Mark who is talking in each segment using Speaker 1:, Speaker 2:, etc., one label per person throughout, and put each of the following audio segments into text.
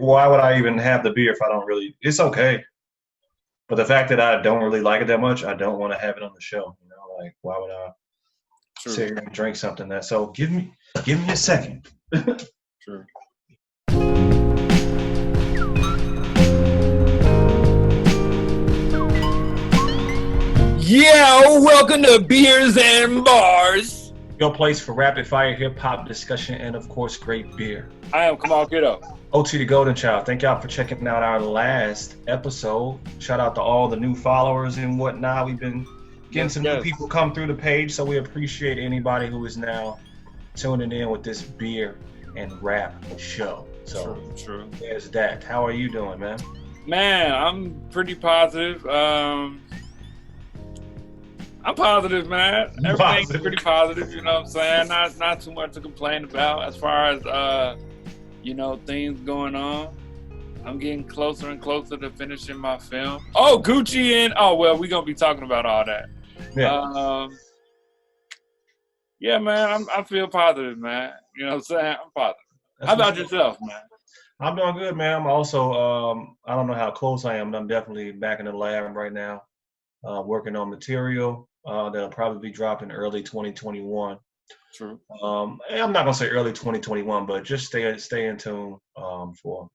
Speaker 1: why would I even have the beer if I don't really? It's okay, but the fact that I don't really like it that much, I don't want to have it on the show. You know, like why would I
Speaker 2: True.
Speaker 1: sit here and drink something that? So give me a second.
Speaker 2: True. Yeah, welcome to Beers and Bars.
Speaker 1: Your place for rapid fire hip hop discussion and of course great beer.
Speaker 2: I am Kamal Kiddo.
Speaker 1: OT the Golden Child. Thank y'all for checking out our last episode. Shout out to all the new followers and whatnot. We've been getting some new people come through the page, so we appreciate anybody who is now tuning in with this beer and rap show. So
Speaker 2: true.
Speaker 1: There's that. How are you doing, man?
Speaker 2: Man, I'm pretty positive. I'm positive, man. Everything's pretty positive, you know what I'm saying? Not too much to complain about as far as things going on. I'm getting closer and closer to finishing my film. Oh, Gucci and we're gonna be talking about all that.
Speaker 1: Yeah.
Speaker 2: Yeah, man, I feel positive, man. You know what I'm saying? I'm positive. How about yourself, man?
Speaker 1: I'm doing good, man. I'm also I don't know how close I am, but I'm definitely back in the lab right now, working on material that'll probably be dropping early 2021.
Speaker 2: True.
Speaker 1: I'm not gonna say early 2021, but just stay in tune for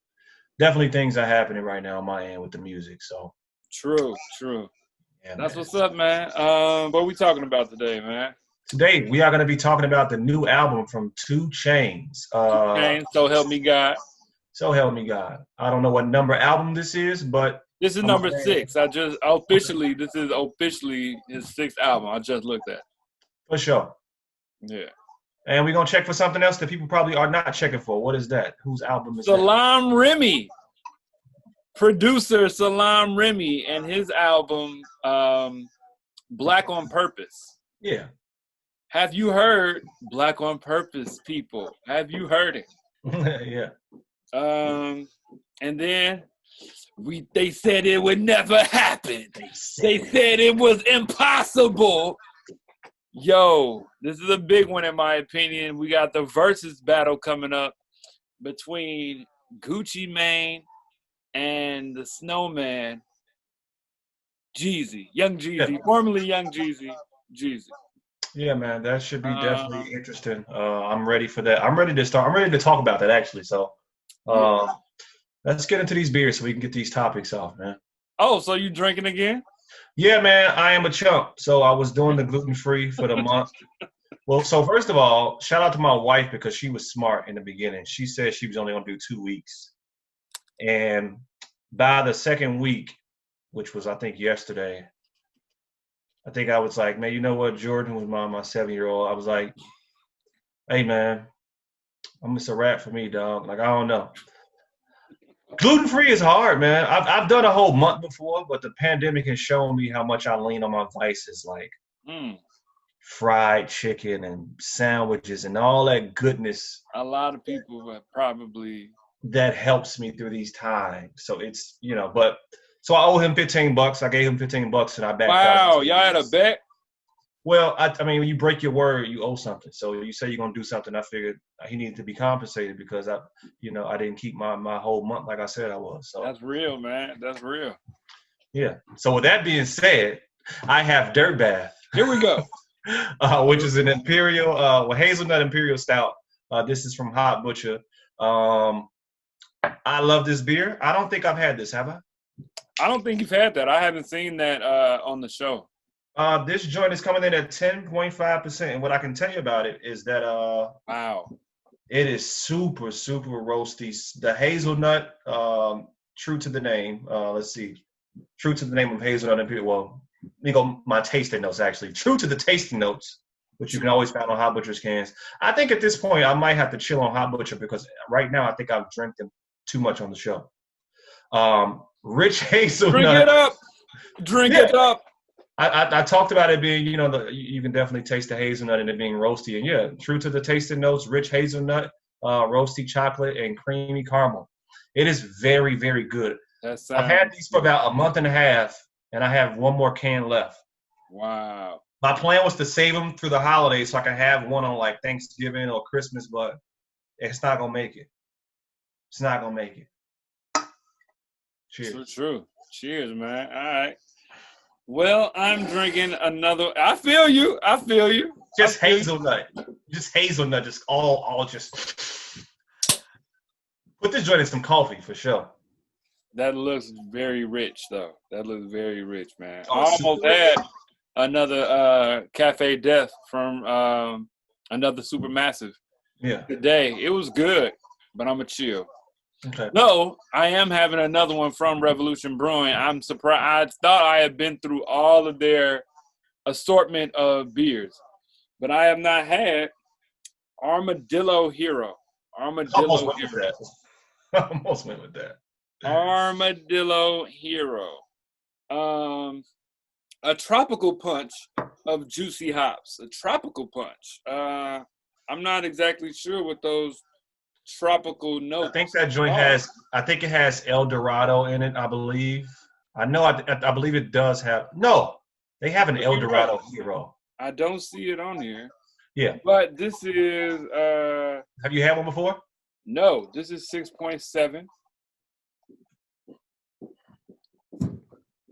Speaker 1: definitely things are happening right now on my end with the music. So
Speaker 2: true. Yeah, that's what's up, man. What are we talking about today, man?
Speaker 1: Today we are gonna be talking about the new album from 2 Chainz.
Speaker 2: Chainz, So Help Me God.
Speaker 1: So Help Me God. I don't know what number album this is, but
Speaker 2: this is number 6. This is officially his 6th album. I just looked at.
Speaker 1: For sure.
Speaker 2: Yeah.
Speaker 1: And we're going to check for something else that people probably are not checking for. What is that? Whose album is
Speaker 2: Salaam Remi. Producer Salaam Remi and his album, Black on Purpose.
Speaker 1: Yeah.
Speaker 2: Have you heard Black on Purpose, people? Have you heard it?
Speaker 1: Yeah.
Speaker 2: And then they said it would never happen. They said it was impossible. Yo, this is a big one in my opinion. We got the Verzuz battle coming up between Gucci Mane and the Snowman, Jeezy, Young Jeezy, formerly Young Jeezy.
Speaker 1: Yeah, man, that should be definitely interesting. I'm ready for that. I'm ready to start. I'm ready to talk about that actually. So, let's get into these beers so we can get these topics off, man.
Speaker 2: Oh, so you drinking again?
Speaker 1: Yeah, man, I am a chump. So I was doing the gluten-free for the month. Well, so first of all, shout out to my wife because she was smart in the beginning. She said she was only going to do 2 weeks. And by the second week, which was, I think, yesterday, I think I was like, man, you know what? Jordan was my 7-year-old. I was like, hey, man, it's a wrap for me, dog. Like, I don't know. Gluten-free is hard, man. I've done a whole month before, but the pandemic has shown me how much I lean on my vices, like fried chicken and sandwiches and all that goodness.
Speaker 2: A lot of people have probably
Speaker 1: that helps me through these times. So it's but so I owe him $15. I gave him $15 and I backed out.
Speaker 2: Wow, y'all had a bet?
Speaker 1: Well, I mean, when you break your word, you owe something. So you say you're gonna do something. I figured he needed to be compensated because I didn't keep my whole month like I said I was. So
Speaker 2: that's real, man. That's real.
Speaker 1: Yeah. So with that being said, I have Dirt Bath.
Speaker 2: Here we go.
Speaker 1: Which is an Imperial, Hazelnut Imperial Stout. This is from Hot Butcher. I love this beer. I don't think I've had this, have I?
Speaker 2: I don't think you've had that. I haven't seen that on the show.
Speaker 1: This joint is coming in at 10.5%. And what I can tell you about it is that
Speaker 2: wow,
Speaker 1: it is super, super roasty. The hazelnut, true to the name. Let's see. True to the name of Hazelnut Imperial. Well, let me go my tasting notes actually. True to the tasting notes, which you can always find on Hot Butcher's cans. I think at this point I might have to chill on Hot Butcher because right now I think I've drank them too much on the show. Rich hazelnut.
Speaker 2: Drink it up. Drink it up.
Speaker 1: I talked about it being, you can definitely taste the hazelnut and it being roasty. And yeah, true to the tasting notes, rich hazelnut, roasty chocolate, and creamy caramel. It is very, very good. I've had these for about a month and a half, and I have one more can left.
Speaker 2: Wow.
Speaker 1: My plan was to save them through the holidays so I can have one on like Thanksgiving or Christmas, but it's not going to make it. It's not going to make it. Cheers.
Speaker 2: True. Cheers, man. All right. Well, I'm drinking another. I feel you.
Speaker 1: Just hazelnut. Just hazelnut. Just all just. Put this joint in some coffee for sure.
Speaker 2: That looks very rich, though. That looks very rich, man.
Speaker 1: Oh,
Speaker 2: I almost had another Cafe Death from another Supermassive.
Speaker 1: Yeah.
Speaker 2: Today. It was good, but I'm a chill.
Speaker 1: Okay.
Speaker 2: No, I am having another one from Revolution Brewing. I'm surprised. I thought I had been through all of their assortment of beers, but I have not had Armadillo-Hero.
Speaker 1: Almost went with that. Almost went with that.
Speaker 2: Armadillo-Hero. A tropical punch of juicy hops. A tropical punch. I'm not exactly sure what those tropical notes.
Speaker 1: I think that joint has. I think it has El Dorado in it. I believe. I know. I believe it does have. No, they have an El Dorado Hero.
Speaker 2: I don't see it on here.
Speaker 1: Yeah.
Speaker 2: But this is.
Speaker 1: Have you had one before?
Speaker 2: No, this is 6.7.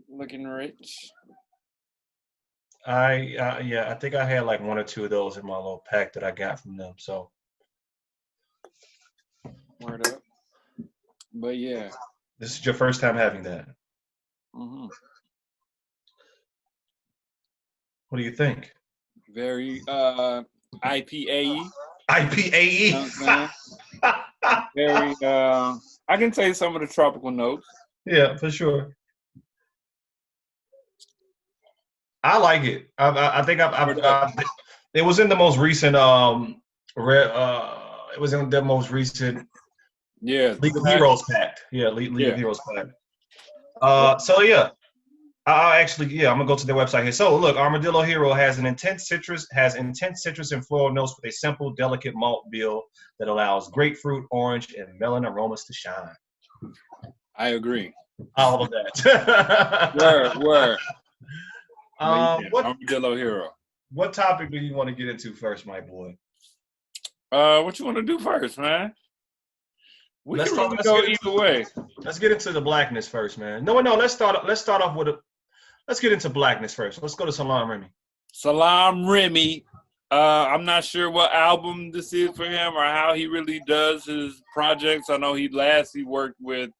Speaker 2: Looking rich.
Speaker 1: I think I had like one or two of those in my little pack that I got from them. So.
Speaker 2: Word up. But yeah.
Speaker 1: This is your first time having that.
Speaker 2: Mm-hmm.
Speaker 1: What do you think?
Speaker 2: Very IPA-y.
Speaker 1: IPA-y.
Speaker 2: You know what I'm saying? Very I can taste some of the tropical notes.
Speaker 1: Yeah, for sure. I like it. I think it was in the most recent it was in the most recent League of Heroes pack. Yeah, League of Heroes pack. So yeah. I'm gonna go to their website here. So look, Armadillo-Hero has intense citrus and floral notes with a simple, delicate malt bill that allows grapefruit, orange, and melon aromas to shine.
Speaker 2: I agree.
Speaker 1: All of that.
Speaker 2: Word.
Speaker 1: Armadillo-Hero. What topic do you want to get into first, my boy?
Speaker 2: What you want to do first, man? Let's go either way.
Speaker 1: Let's get into the blackness first, man. No. Let's start off with let's get into blackness first. Let's go to Salaam Remi.
Speaker 2: Salaam Remi. I'm not sure what album this is for him or how he really does his projects. I know he worked with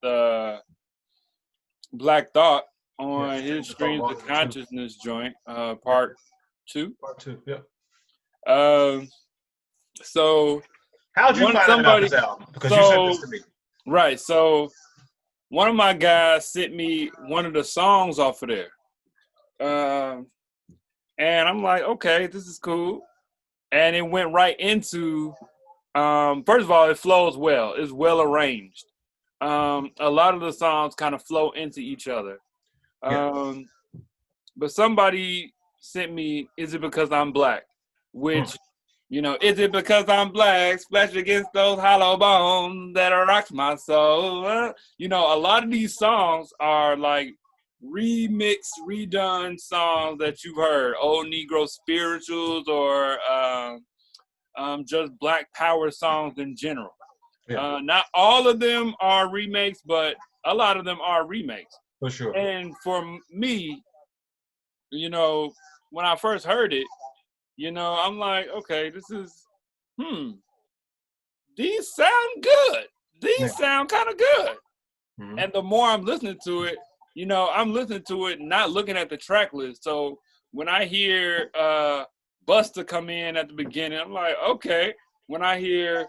Speaker 2: Black Thought on his Streams of Consciousness joint, part 2.
Speaker 1: Part 2, yeah.
Speaker 2: So
Speaker 1: how'd you find out about this album? Because you sent this to me.
Speaker 2: Right. So one of my guys sent me one of the songs off of there. And I'm like, okay, this is cool. And it went right into, first of all, it flows well. It's well arranged. A lot of the songs kind of flow into each other. But somebody sent me, Is It Because I'm Black? Which, is it because I'm black, splashed against those hollow bones that rocks my soul? A lot of these songs are like remixed, redone songs that you've heard, old Negro spirituals or just Black Power songs in general. Yeah. Not all of them are remakes, but a lot of them are remakes.
Speaker 1: For sure.
Speaker 2: And for me, when I first heard it, I'm like, okay, this is, these sound good. These sound kind of good. Mm-hmm. And the more I'm listening to it, I'm listening to it not looking at the track list. So when I hear Busta come in at the beginning, I'm like, okay. When I hear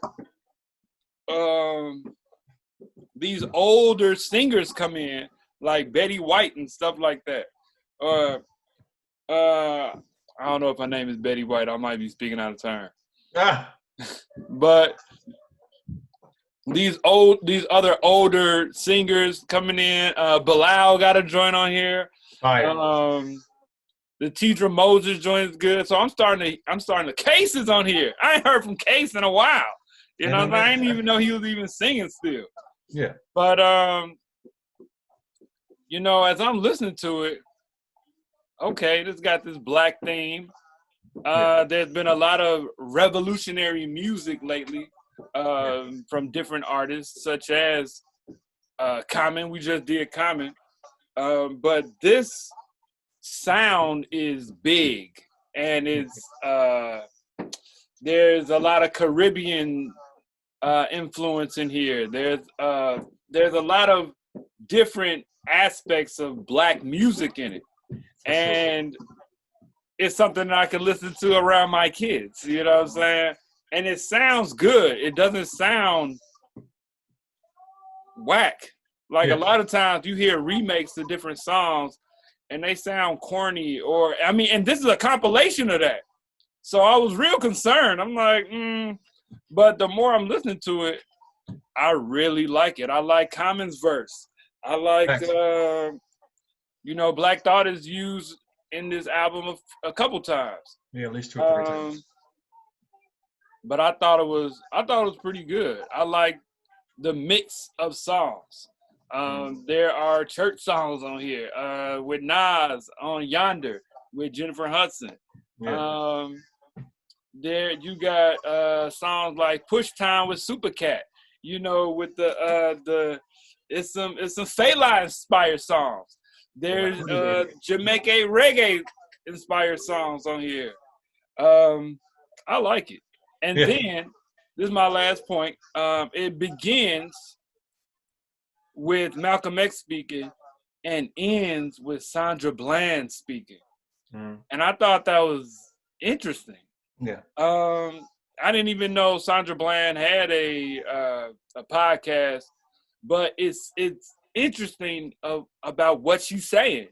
Speaker 2: these older singers come in, like Betty White and stuff like that, I don't know if her name is Betty White. I might be speaking out of turn. But these other older singers coming in. Bilal got a joint on here. The Tidra Moses joint is good. So I'm starting to Case is on here. I ain't heard from Case in a while. I didn't even know he was even singing still.
Speaker 1: Yeah.
Speaker 2: But as I'm listening to it, okay, this got this black theme. There's been a lot of revolutionary music lately from different artists, such as Common. We just did Common. But this sound is big, and it's there's a lot of Caribbean influence in here. There's a lot of different aspects of Black music in it, and it's something that I can listen to around my kids. You know what I'm saying? And it sounds good. It doesn't sound whack. Like a lot of times you hear remakes of different songs and they sound corny, or I mean, and this is a compilation of that. So I was real concerned. I'm like, but the more I'm listening to it, I really like it. I like Common's verse. I like, Black Thought is used in this album a couple times.
Speaker 1: Yeah, at least 2 or 3 times.
Speaker 2: But I thought it was pretty good. I like the mix of songs. There are church songs on here with Nas on Yonder with Jennifer Hudson. Yeah. There you got songs like Push Time with Supercat. With it's some Fela inspired songs. There's Jamaica reggae inspired songs on here. I like it. And then this is my last point. It begins with Malcolm X speaking and ends with Sandra Bland speaking. And I thought that was interesting.
Speaker 1: Yeah.
Speaker 2: I didn't even know Sandra Bland had a podcast, but it's interesting about what she's saying.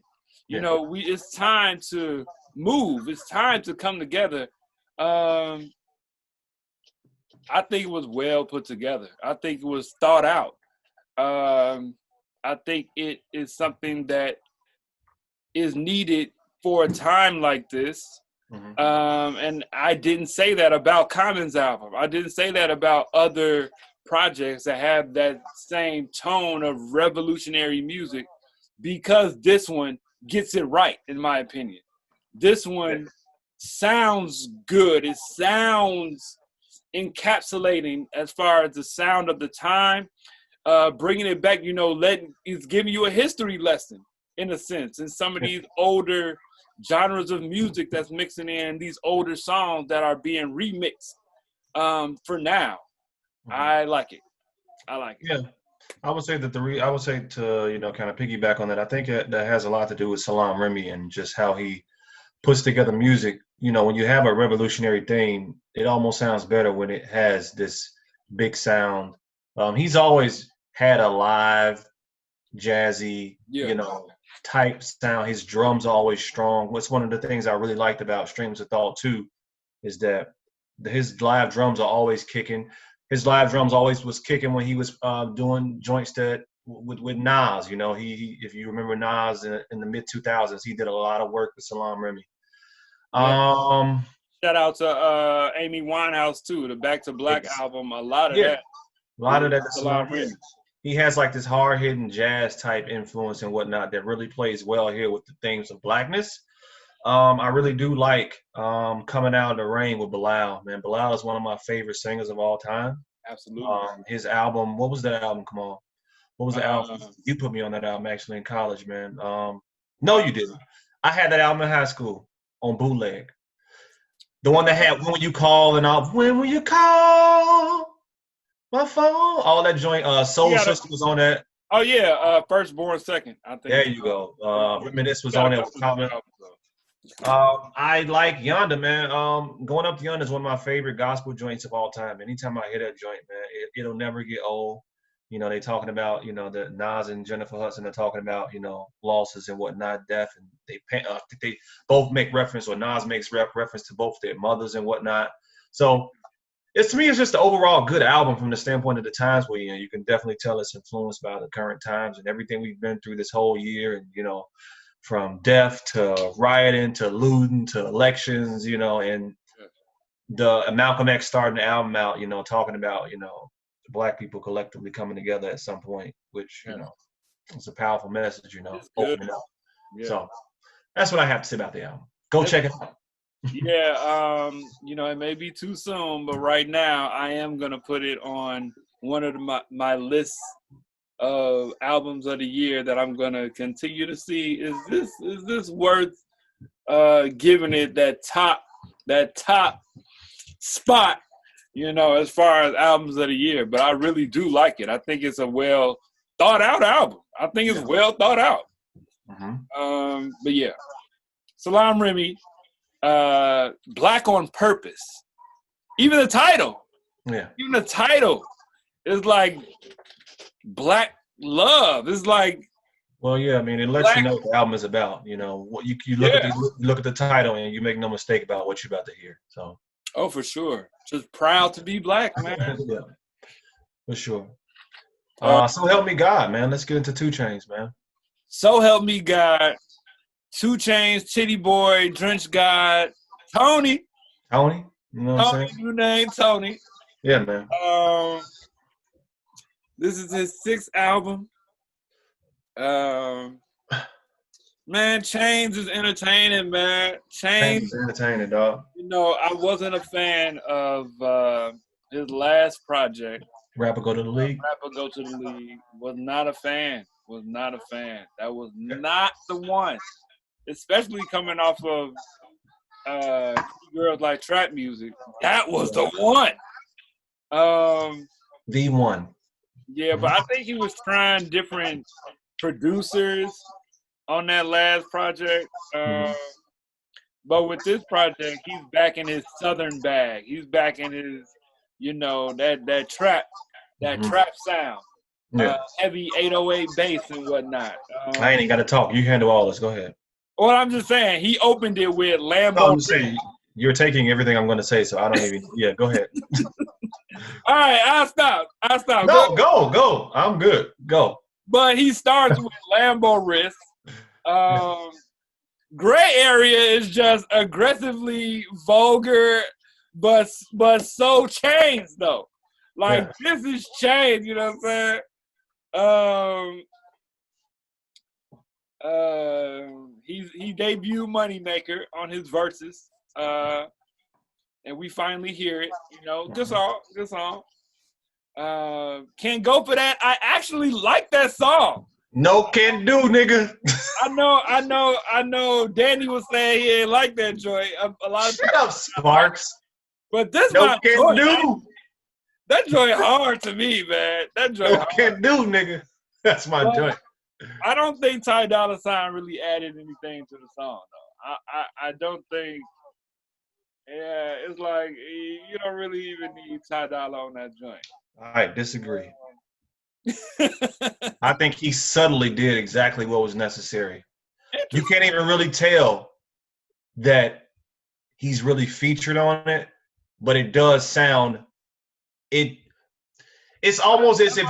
Speaker 2: It's time to move. It's time to come together. I think it was well put together. I think it was thought out. I think it is something that is needed for a time like this. And I didn't say that about Common's album. I didn't say that about other projects that have that same tone of revolutionary music, because this one gets it right, in my opinion. This one sounds good. It sounds encapsulating as far as the sound of the time, bringing it back, it's giving you a history lesson in a sense in some of these older genres of music that's mixing in these older songs that are being remixed for now. I like it.
Speaker 1: Yeah. I would say that to kind of piggyback on that, I think that has a lot to do with Salaam Remi and just how he puts together music. When you have a revolutionary thing, it almost sounds better when it has this big sound. He's always had a live, jazzy, type sound. His drums are always strong. What's one of the things I really liked about Streams of Thought too is that his live drums are always kicking. His live drums always was kicking when he was doing joints with Nas. He if you remember Nas in the mid 2000s, he did a lot of work with Salaam Remi.
Speaker 2: Shout out to Amy Winehouse too. The Back to Black album. A lot of that.
Speaker 1: A lot of that is Salaam Remi. He has like this hard-hitting jazz type influence and whatnot that really plays well here with the themes of blackness. I really do like Coming Out of the Rain with Bilal. Man, Bilal is one of my favorite singers of all time.
Speaker 2: Absolutely.
Speaker 1: His album, what was that album? Come on. What was the album? You put me on that album actually in college, man. No, you didn't. I had that album in high school on bootleg. The one that had When Will You Call and all, When Will You Call My Phone? All that joint. Soul Sister was on that.
Speaker 2: Oh, yeah. Firstborn Second, I think.
Speaker 1: There you go. Reminisce was on there. I like Yonder, man. Going Up to Yonder is one of my favorite gospel joints of all time. Anytime I hear that joint, man, it'll never get old. They talking about, the Nas and Jennifer Hudson are talking about, losses and whatnot, death, and they both make reference, or Nas makes reference to both their mothers and whatnot. So to me, it's just an overall good album from the standpoint of the times we're in. You can definitely tell it's influenced by the current times and everything we've been through this whole year, and from death to rioting to looting to elections, and the Malcolm X starting the album out, talking about, Black people collectively coming together at some point, which, it's a powerful message, opening up. Yeah. So that's what I have to say about the album. Go check it out.
Speaker 2: Yeah, it may be too soon, but right now I am going to put it on one of my lists of albums of the year that I'm gonna continue to see. Is this worth giving it that top spot, as far as albums of the year? But I really do like it. I think it's a well thought out album. I think it's well thought out. But yeah, Salaam Remi, Black on Purpose. Even the title. Yeah. Even the title is like Black Love. It's like.
Speaker 1: Well, yeah, I mean, it lets you know what the album is about. What you look at the title and you make no mistake about what you're about to hear. So.
Speaker 2: Oh, for sure. Just proud to be Black, man.
Speaker 1: Yeah, for sure. So help me God, man. Let's get into 2 Chainz, man.
Speaker 2: So help me God. 2 Chainz, Titty Boy, Drench God, Tony.
Speaker 1: Tony? You know what I'm saying?
Speaker 2: New name, Tony.
Speaker 1: Yeah, man.
Speaker 2: This is his 6th album. Man, Chainz is entertaining, man. Chainz
Speaker 1: is entertaining, dog.
Speaker 2: I wasn't a fan of his last project.
Speaker 1: Rapper Go to the League?
Speaker 2: Rapper Go to the League. Was not a fan. That was not the one. Especially coming off of Girls Like Trap Music. That was the one.
Speaker 1: The one.
Speaker 2: Yeah, but I think he was trying different producers on that last project. But with this project, he's back in his Southern bag. He's back in his, that trap sound. Yeah. Heavy 808 bass and whatnot.
Speaker 1: I ain't even got to talk. You handle all this. Go ahead.
Speaker 2: Well, I'm just saying, he opened it with Lambo.
Speaker 1: No, I'm saying, you're taking everything I'm going to say, so I don't even, go ahead.
Speaker 2: All right, I'll stop.
Speaker 1: No, go. I'm good. Go.
Speaker 2: But he starts with Lambo wrist. Gray Area is just aggressively vulgar, but so Chainz though. Like This is Chainz, you know what I'm saying? He debuted Moneymaker on his Verzuz, and we finally hear it. Good song. Can't go for that. I actually like that song.
Speaker 1: No can do, nigga.
Speaker 2: I know. Danny was saying he ain't like that joint. A lot of
Speaker 1: Shut up, Sparks.
Speaker 2: But this
Speaker 1: no can do.
Speaker 2: That joint hard to me, man. That joint
Speaker 1: no can do, nigga. That's my joint.
Speaker 2: I don't think Ty Dolla $ign really added anything to the song, though. I don't think. Yeah, it's like you don't really even need Ty Dolla on that joint.
Speaker 1: I disagree. I think he subtly did exactly what was necessary. You can't even really tell that he's really featured on it, but it does sound. It's almost as if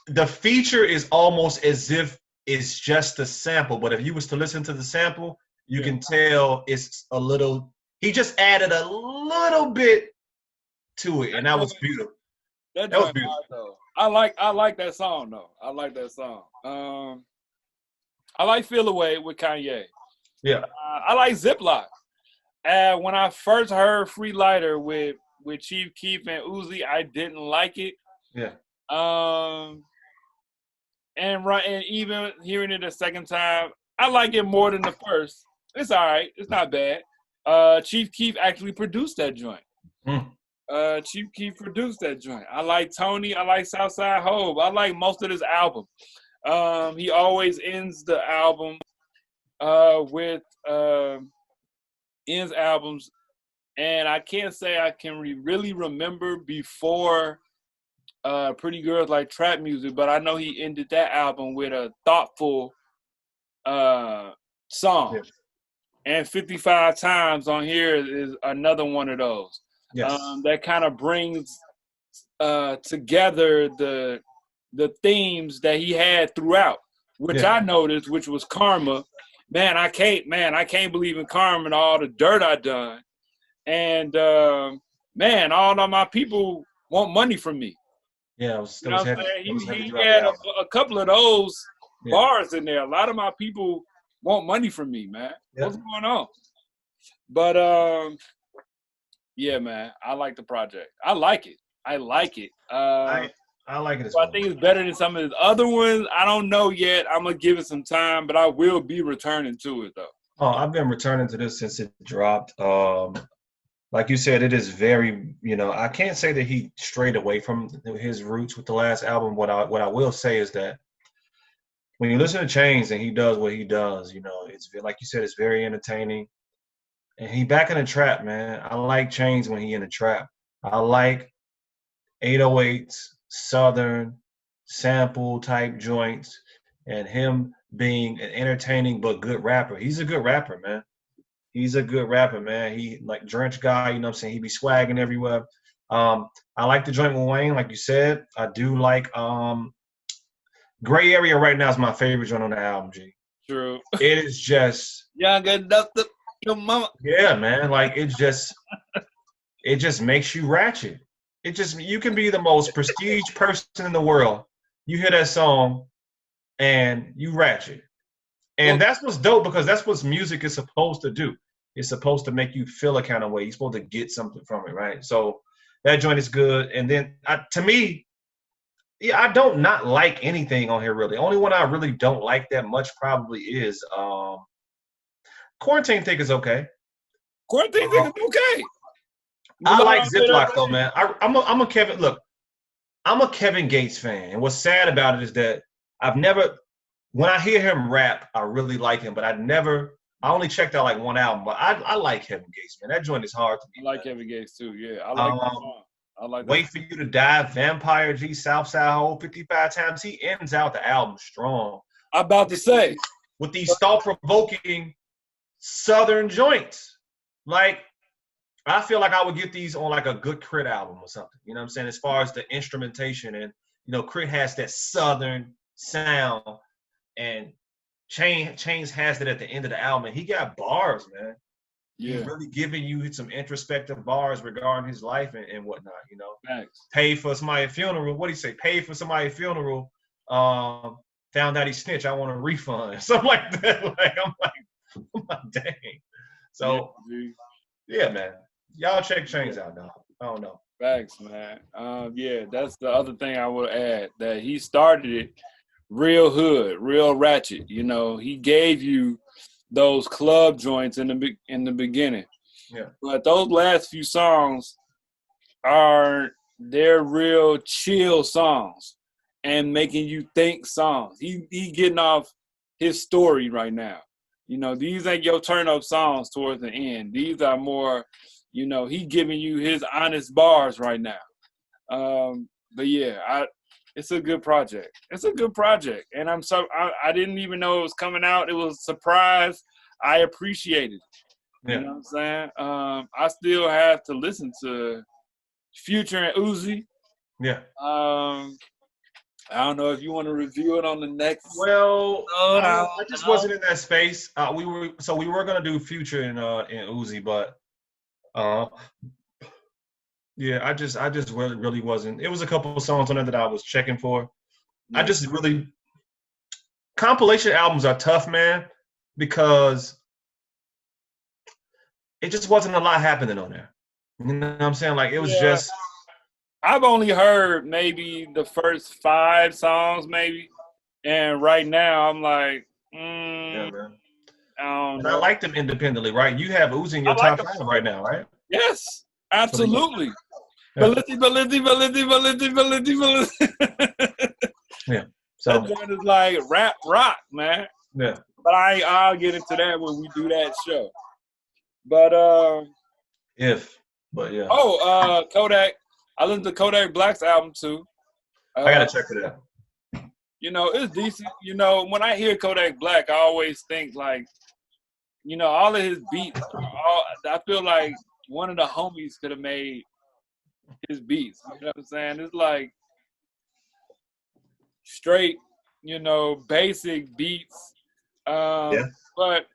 Speaker 1: the feature is almost as if it's just a sample. But if you was to listen to the sample, you can tell it's a little. He just added a little bit to it, and that was beautiful.
Speaker 2: That was beautiful. Though. I like that song though. I like that song. I like Feel Away with Kanye.
Speaker 1: Yeah.
Speaker 2: I like Ziploc. When I first heard Free Lighter with Chief Keef and Uzi, I didn't like it.
Speaker 1: Yeah.
Speaker 2: And even hearing it a second time, I like it more than the first. It's all right. It's not bad. Chief Keef actually produced that joint. Chief Keef produced that joint. I like Tony. I like Southside Hove. I like most of this album. He always ends the album with ends albums, and I can't say I can really remember before Pretty Girls Like Trap Music, but I know he ended that album with a thoughtful song. Yeah. And 55 Times on here is another one of those. Yes. That kind of brings together the themes that he had throughout, which I noticed, which was karma. Man, I can't believe in karma and all the dirt I done. And man, all of my people want money from me.
Speaker 1: Yeah,
Speaker 2: he had a couple of those bars in there. A lot of my people want money from me, man. Yeah. What's going on? But yeah, man, I like the project. I like it.
Speaker 1: I like it as
Speaker 2: So
Speaker 1: well.
Speaker 2: I think it's better than some of his other ones. I don't know yet. I'm gonna give it some time, but I will be returning to it though.
Speaker 1: Oh, I've been returning to this since it dropped. Like you said, it is very, I can't say that he strayed away from his roots with the last album. What I will say is that when you listen to Chainz and he does what he does, it's like you said, it's very entertaining. And he back in the trap, man. I like Chainz when he in the trap. I like 808s, Southern sample type joints, and him being an entertaining but good rapper. He's a good rapper, man. He's a good rapper, man. He like Drench guy, you know what I'm saying? He be swagging everywhere. I like the joint with Wayne, like you said. I do like Gray Area right now is my favorite joint on the album, G.
Speaker 2: True.
Speaker 1: It is just
Speaker 2: Young enough to your mama.
Speaker 1: yeah, man. Like it just makes you ratchet. You can be the most prestige person in the world. You hear that song and you ratchet. And that's what's dope because that's what music is supposed to do. It's supposed to make you feel a kind of way. You're supposed to get something from it, right? So that joint is good. And then to me, yeah, I don't not like anything on here really. The only one I really don't like that much probably is Quarantine Think is okay.
Speaker 2: Quarantine Think is okay.
Speaker 1: I like Ziploc though, man. I'm a Kevin. Look, I'm a Kevin Gates fan, and what's sad about it is that when I hear him rap, I really like him, but I only checked out like one album, but I like Kevin Gates, man. That joint is hard to me.
Speaker 2: I like Kevin Gates too. Yeah, I like that song. I like that.
Speaker 1: Wait for You to Die, Vampire G, Southside Hole, 55 Times. He ends out the album strong.
Speaker 2: I'm about to say
Speaker 1: with these thought-provoking Southern joints, like. I feel like I would get these on like a good Crit album or something. You know what I'm saying? As far as the instrumentation and, Crit has that Southern sound and Chainz has it at the end of the album. And he got bars, man. Yeah. He's really giving you some introspective bars regarding his life and whatnot,
Speaker 2: Thanks.
Speaker 1: Paid for somebody's funeral. What do you say? Paid for somebody's funeral. Found out he snitched. I want a refund. Something like that. I'm like, dang. So, yeah, man. Y'all check Chainz out now. I don't know.
Speaker 2: Facts, man. Yeah, that's the other thing I would add, that he started it real hood, real ratchet. He gave you those club joints in the beginning.
Speaker 1: Yeah.
Speaker 2: But those last few songs they're real chill songs and making you think songs. He getting off his story right now. These ain't your turn up songs towards the end. These are more. He giving you his honest bars right now. But yeah, it's a good project. It's a good project. And I didn't even know it was coming out. It was a surprise. I appreciate it. Yeah. You know what I'm saying? I still have to listen to Future and Uzi.
Speaker 1: Yeah.
Speaker 2: I don't know if you want to review it on the next.
Speaker 1: Well, I just wasn't in that space. We were gonna do Future and Uzi, but yeah, I just really wasn't. It was a couple of songs on there that I was checking for. Yeah. I just really compilation albums are tough, man, because it just wasn't a lot happening on there. You know what I'm saying? Like it was just.
Speaker 2: I've only heard maybe the first 5 songs, maybe, and right now I'm like,
Speaker 1: yeah, man.
Speaker 2: I
Speaker 1: like them independently, right? You have Uzi in your top 5 right now, right?
Speaker 2: Yes, absolutely.
Speaker 1: Yeah.
Speaker 2: Validity.
Speaker 1: Yeah. So
Speaker 2: that joint is like rap rock, man.
Speaker 1: Yeah.
Speaker 2: But I'll get into that when we do that show. But
Speaker 1: yeah.
Speaker 2: Oh, Kodak. I listened to Kodak Black's album too.
Speaker 1: I gotta check it out.
Speaker 2: It's decent. When I hear Kodak Black, I always think like, all of his beats. I feel like one of the homies could have made his beats. You know what I'm saying? It's like straight, basic beats. But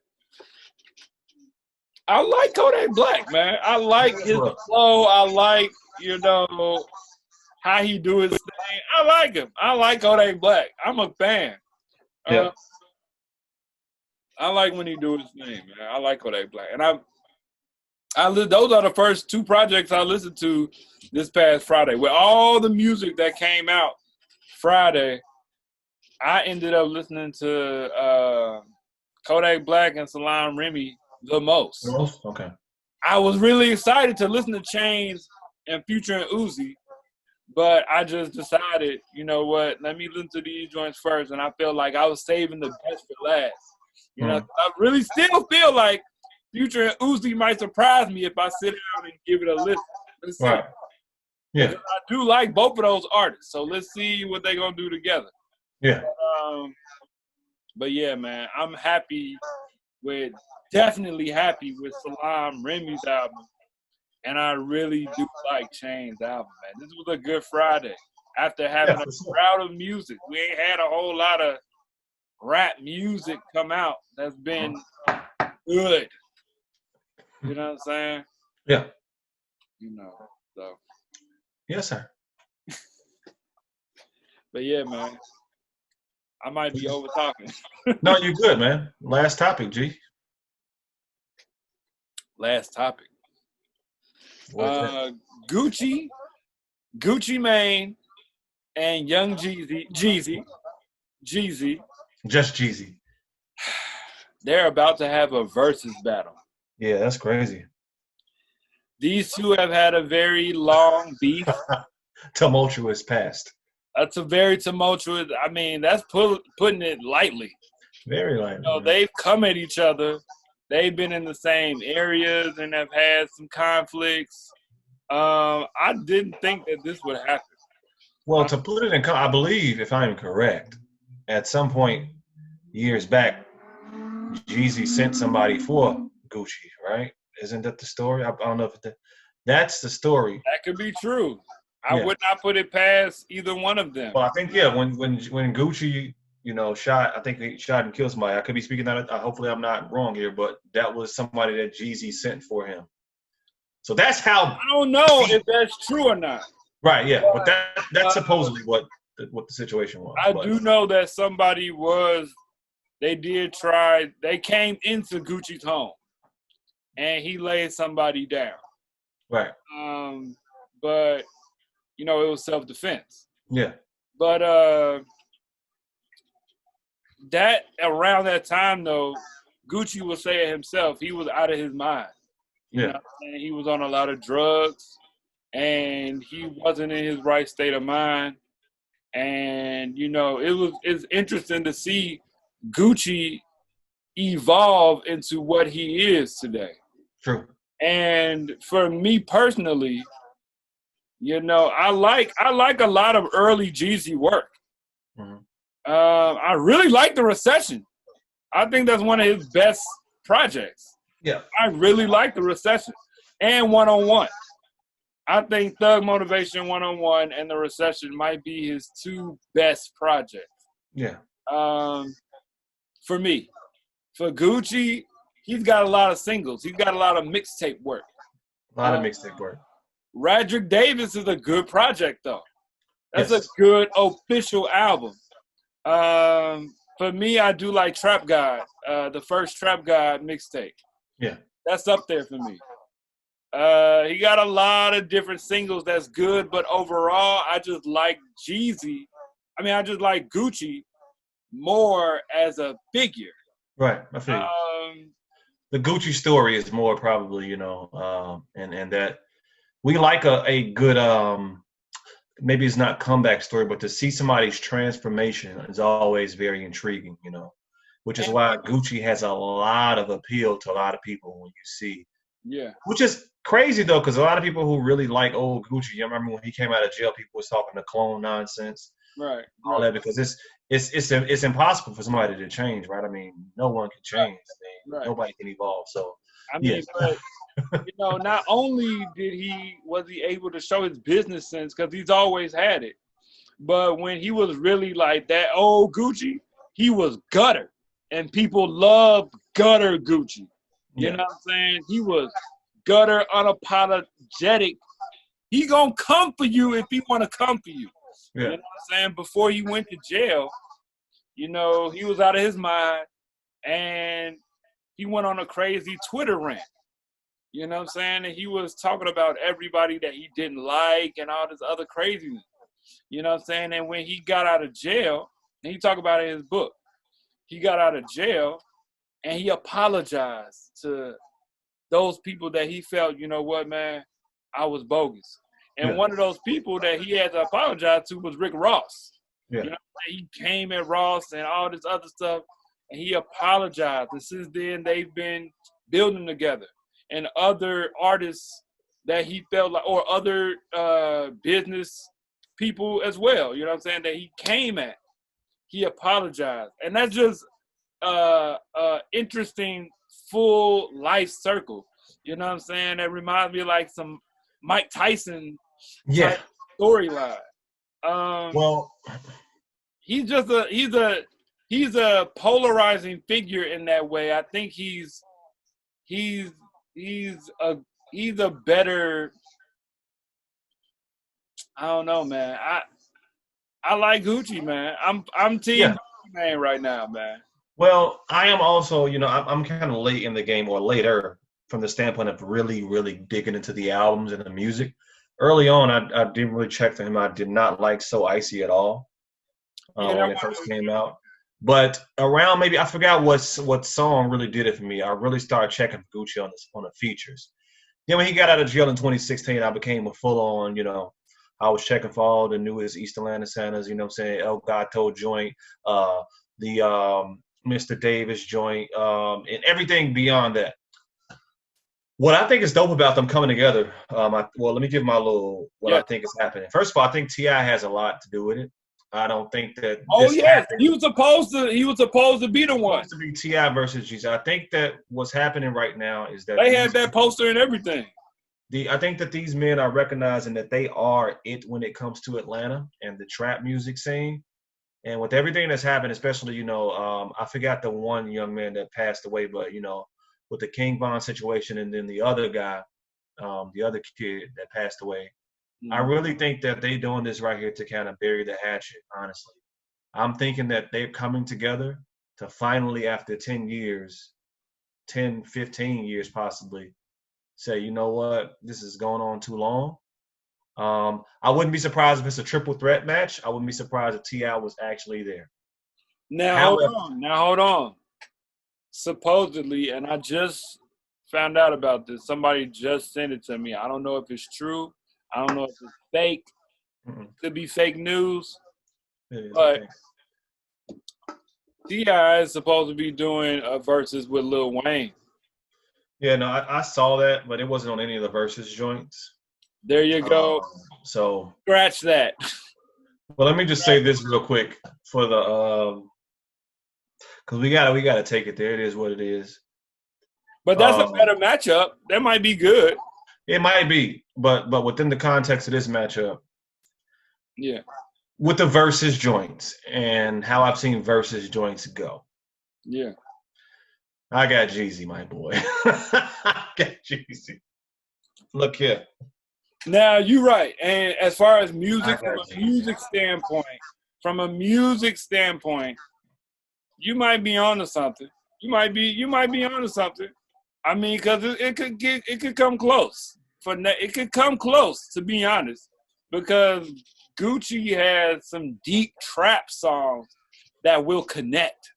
Speaker 2: I like Kodak Black, man. I like his flow. I like, how he do his thing. I like him. I like Kodak Black. I'm a fan.
Speaker 1: Yeah.
Speaker 2: I like when he do his thing, man. I like Kodak Black. And those are the first 2 projects I listened to this past Friday. With all the music that came out Friday, I ended up listening to Kodak Black and Salaam Remi the most.
Speaker 1: Okay.
Speaker 2: I was really excited to listen to Chainz and Future and Uzi, but I just decided, you know what, let me listen to these joints first, and I felt like I was saving the best for last. You know, I really still feel like Future and Uzi might surprise me if I sit down and give it a listen. Let's see.
Speaker 1: Right. Yeah.
Speaker 2: Because I do like both of those artists, so let's see what they're going to do together.
Speaker 1: Yeah.
Speaker 2: But yeah, man, I'm definitely happy with Salaam Remi's album. And I really do like Chainz' album, man. This was a good Friday. After having a crowd of music, we ain't had a whole lot of rap music come out that's been good. You know what I'm saying?
Speaker 1: Yeah.
Speaker 2: You know, so.
Speaker 1: Yes, sir.
Speaker 2: But yeah, man. I might be over talking.
Speaker 1: No, you're good, man. Last topic, G.
Speaker 2: Last topic. Gucci Mane, and Young Jeezy.
Speaker 1: Just Jeezy.
Speaker 2: They're about to have a versus battle.
Speaker 1: Yeah, that's crazy.
Speaker 2: These two have had a very long beef.
Speaker 1: Tumultuous past.
Speaker 2: That's a very tumultuous. I mean, that's putting it lightly.
Speaker 1: Very lightly.
Speaker 2: You know, they've come at each other. They've been in the same areas and have had some conflicts. I didn't think that this would happen.
Speaker 1: Well, to put it in, I believe, if I'm correct, at some point years back, Jeezy sent somebody for Gucci, right? Isn't that the story? I don't know if that's the story.
Speaker 2: That could be true. I would not put it past either one of them.
Speaker 1: Well, I think when Gucci, you know, I think he shot and killed somebody. I could be speaking out. Hopefully, I'm not wrong here, but that was somebody that Jeezy sent for him. So that's how.
Speaker 2: I don't know if that's true or not.
Speaker 1: Right. Yeah, but that's supposedly what the situation was.
Speaker 2: I do know that somebody was. They did try. They came into Gucci's home, and he laid somebody down.
Speaker 1: Right.
Speaker 2: But you know, it was self-defense.
Speaker 1: Yeah.
Speaker 2: But that around that time though, Gucci will say it himself, he was out of his mind. You know what I'm saying? He was on a lot of drugs and he wasn't in his right state of mind. And, you know, it's interesting to see Gucci evolve into what he is today.
Speaker 1: True.
Speaker 2: And for me personally, you know, I like a lot of early Jeezy work.
Speaker 1: Mm-hmm.
Speaker 2: I really like The Recession. I think that's one of his best projects.
Speaker 1: Yeah.
Speaker 2: I really like The Recession and 101. I think Thug Motivation 101 and The Recession might be his two best projects.
Speaker 1: Yeah.
Speaker 2: For me. For Gucci, he's got a lot of singles. He's got a lot of mixtape work.
Speaker 1: A lot of mixtape work.
Speaker 2: Radrick Davis is a good project, though. That's a good official album. For me, I do like Trap God, the first Trap God mixtape.
Speaker 1: Yeah.
Speaker 2: That's up there for me. He got a lot of different singles that's good, but overall, I just like Jeezy. I mean, I just like Gucci more as a figure.
Speaker 1: Right, I feel the Gucci story is more probably, you know, and that we like a good, maybe it's not comeback story, but to see somebody's transformation is always very intriguing, you know, which is why Gucci has a lot of appeal to a lot of people when you see.
Speaker 2: Yeah. Which
Speaker 1: is crazy, though, because a lot of people who really like old Gucci, you remember when he came out of jail, people was talking the clone nonsense.
Speaker 2: Right.
Speaker 1: All that, because it's impossible for somebody to change, right? I mean, no one can change. I mean, nobody can evolve. So,
Speaker 2: I mean, but, you know, not only was he able to show his business sense, because he's always had it, but when he was really like that old Gucci, he was gutter, and people loved gutter Gucci. You know what I'm saying? He was gutter, unapologetic. He gonna come for you if he want to come for you. Yeah. You know what I'm saying? Before he went to jail, you know, he was out of his mind and he went on a crazy Twitter rant. You know what I'm saying? And he was talking about everybody that he didn't like and all this other craziness. You know what I'm saying? And when he got out of jail, and he talked about it in his book, he got out of jail and he apologized to those people that he felt, you know what, man, I was bogus. And one of those people that he had to apologize to was Rick Ross.
Speaker 1: Yeah.
Speaker 2: You know, he came at Ross and all this other stuff, and he apologized. And since then, they've been building together. And other artists that he felt like, or other business people as well, you know what I'm saying, that he came at, he apologized. And that's just interesting full life circle. You know what I'm saying? That reminds me of like some Mike Tyson type storyline.
Speaker 1: Well,
Speaker 2: he's a polarizing figure in that way. I think he's a better, I don't know, man. I like Gucci, man. I'm team Gucci man right now, man.
Speaker 1: Well, I am also, you know, I'm kind of late in the game, or later, from the standpoint of really, really digging into the albums and the music. Early on, I didn't really check for him. I did not like So Icy at all when it first came out. But around maybe, I forgot what song really did it for me. I really started checking Gucci on the features. Then when he got out of jail in 2016, I became a full-on, you know, I was checking for all the newest East Atlanta Santas, you know what I'm saying, El Gato joint, the Mr. Davis joint, and everything beyond that. What I think is dope about them coming together, well, let me give my little I think is happening. First of all, I think T.I. has a lot to do with it. I don't think that.
Speaker 2: He was supposed to be the one.
Speaker 1: Supposed to be T.I. versus Jeezy. I think that what's happening right now is that
Speaker 2: they had that poster and everything.
Speaker 1: I think that these men are recognizing that they are it when it comes to Atlanta and the trap music scene. And with everything that's happened, especially, you know, I forgot the one young man that passed away, but, you know, with the King Von situation and then the other guy, the other kid that passed away, I really think that they're doing this right here to kind of bury the hatchet, honestly. I'm thinking that they're coming together to finally, after 10 years, 10, 15 years possibly, say, you know what, this is going on too long. I wouldn't be surprised if it's a triple threat match. I wouldn't be surprised if T.I. was actually there.
Speaker 2: Now, hold on. Supposedly, and I just found out about this. Somebody just sent it to me. I don't know if it's true. I don't know if it's fake. Could be fake news. But T.I. is supposed to be doing a Verzuz with Lil Wayne.
Speaker 1: Yeah, no, I saw that, but it wasn't on any of the Verzuz joints.
Speaker 2: There you go.
Speaker 1: So
Speaker 2: scratch that.
Speaker 1: Well, let me just say this real quick for the because we gotta take it there. It is what it is.
Speaker 2: But that's a better matchup. That might be good.
Speaker 1: It might be, but within the context of this matchup,
Speaker 2: yeah,
Speaker 1: with the Verzuz joints and how I've seen Verzuz joints go,
Speaker 2: yeah,
Speaker 1: I got Jeezy, my boy. I got Jeezy. Look here.
Speaker 2: Now you're right, and as far as music, from a music standpoint, you might be onto something. You might be onto something. I mean, because it could come close. It could come close, to be honest, because Gucci has some deep trap songs that will connect.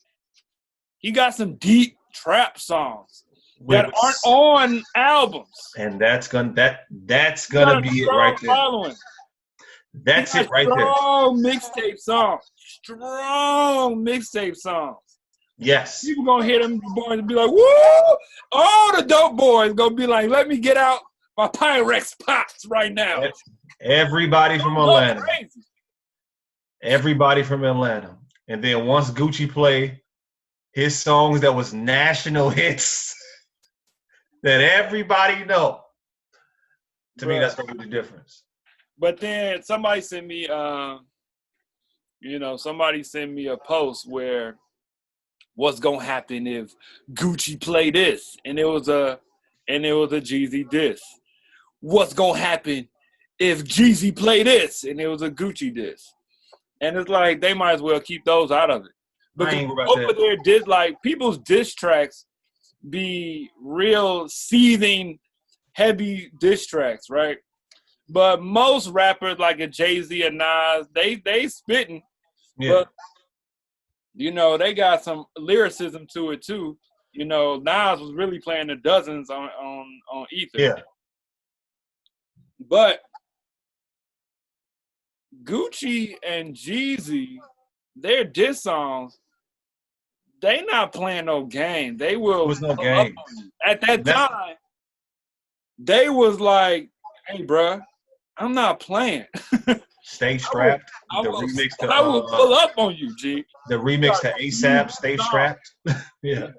Speaker 2: He got some deep trap songs that aren't on albums,
Speaker 1: and that's gonna be it right there. Following. That's it right there.
Speaker 2: Strong mixtape songs.
Speaker 1: Yes.
Speaker 2: People gonna hear them boys and be like, "Woo!" All the dope boys gonna be like, "Let me get out my Pyrex pots right now."
Speaker 1: Everybody from Atlanta. Everybody from Atlanta. And then once Gucci play his songs that was national hits that everybody know, to me that's gonna be the difference.
Speaker 2: But then somebody sent me a post where what's gonna happen if Gucci play this, and it was a Jeezy diss. What's gonna happen if Jeezy play this, and it was a Gucci diss? And it's like they might as well keep those out of it, because over there did like people's diss tracks be real seething, heavy diss tracks, right? But most rappers like a Jeezy and Nas, they spitting.
Speaker 1: Yeah.
Speaker 2: But, you know, they got some lyricism to it too. You know, Nas was really playing the dozens on Ether.
Speaker 1: Yeah.
Speaker 2: But Gucci and Jeezy, their diss songs, they not playing no game. They will.
Speaker 1: There was no game.
Speaker 2: At that time, they was like, "Hey, bruh, I'm not playing."
Speaker 1: Stay Strapped.
Speaker 2: I
Speaker 1: The
Speaker 2: will
Speaker 1: remix to
Speaker 2: pull up on you, G.
Speaker 1: The remix to ASAP. Stay Strapped. Yeah.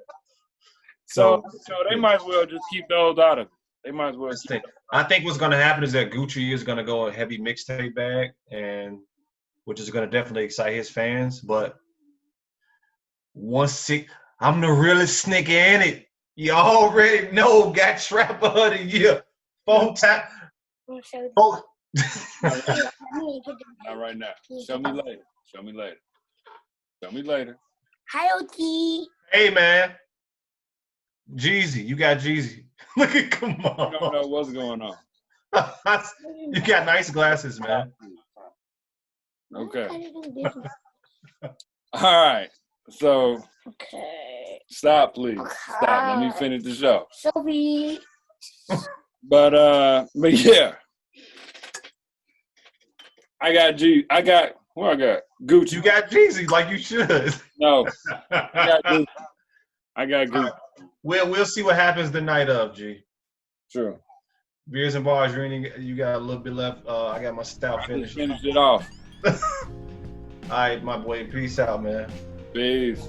Speaker 2: So they might as well just keep those out of it. They might as well.
Speaker 1: I think what's going to happen is that Gucci is going to go a heavy mixtape bag, and which is going to definitely excite his fans. But I'm the realest nigga in it. You already know. Got Trapper of the Year. Phone tap. Oh.
Speaker 2: Not right now. Show me later. Show me later. Show me later.
Speaker 3: Hi, OT.
Speaker 1: Hey, man. Jeezy. You got Jeezy. Look at, come on.
Speaker 2: I don't know what's going on.
Speaker 1: You got nice glasses, man.
Speaker 2: Okay. All right. So, stop, please. Stop. Let me finish the show.
Speaker 3: Sophie.
Speaker 2: But yeah. I got Gucci.
Speaker 1: You got Jeezy like you should.
Speaker 2: No. I got Gucci.
Speaker 1: We'll see what happens the night of, G.
Speaker 2: Sure.
Speaker 1: Beers and bars, you got a little bit left. I got my stout finished.
Speaker 2: Finish it off.
Speaker 1: All right, my boy. Peace out, man.
Speaker 2: Peace.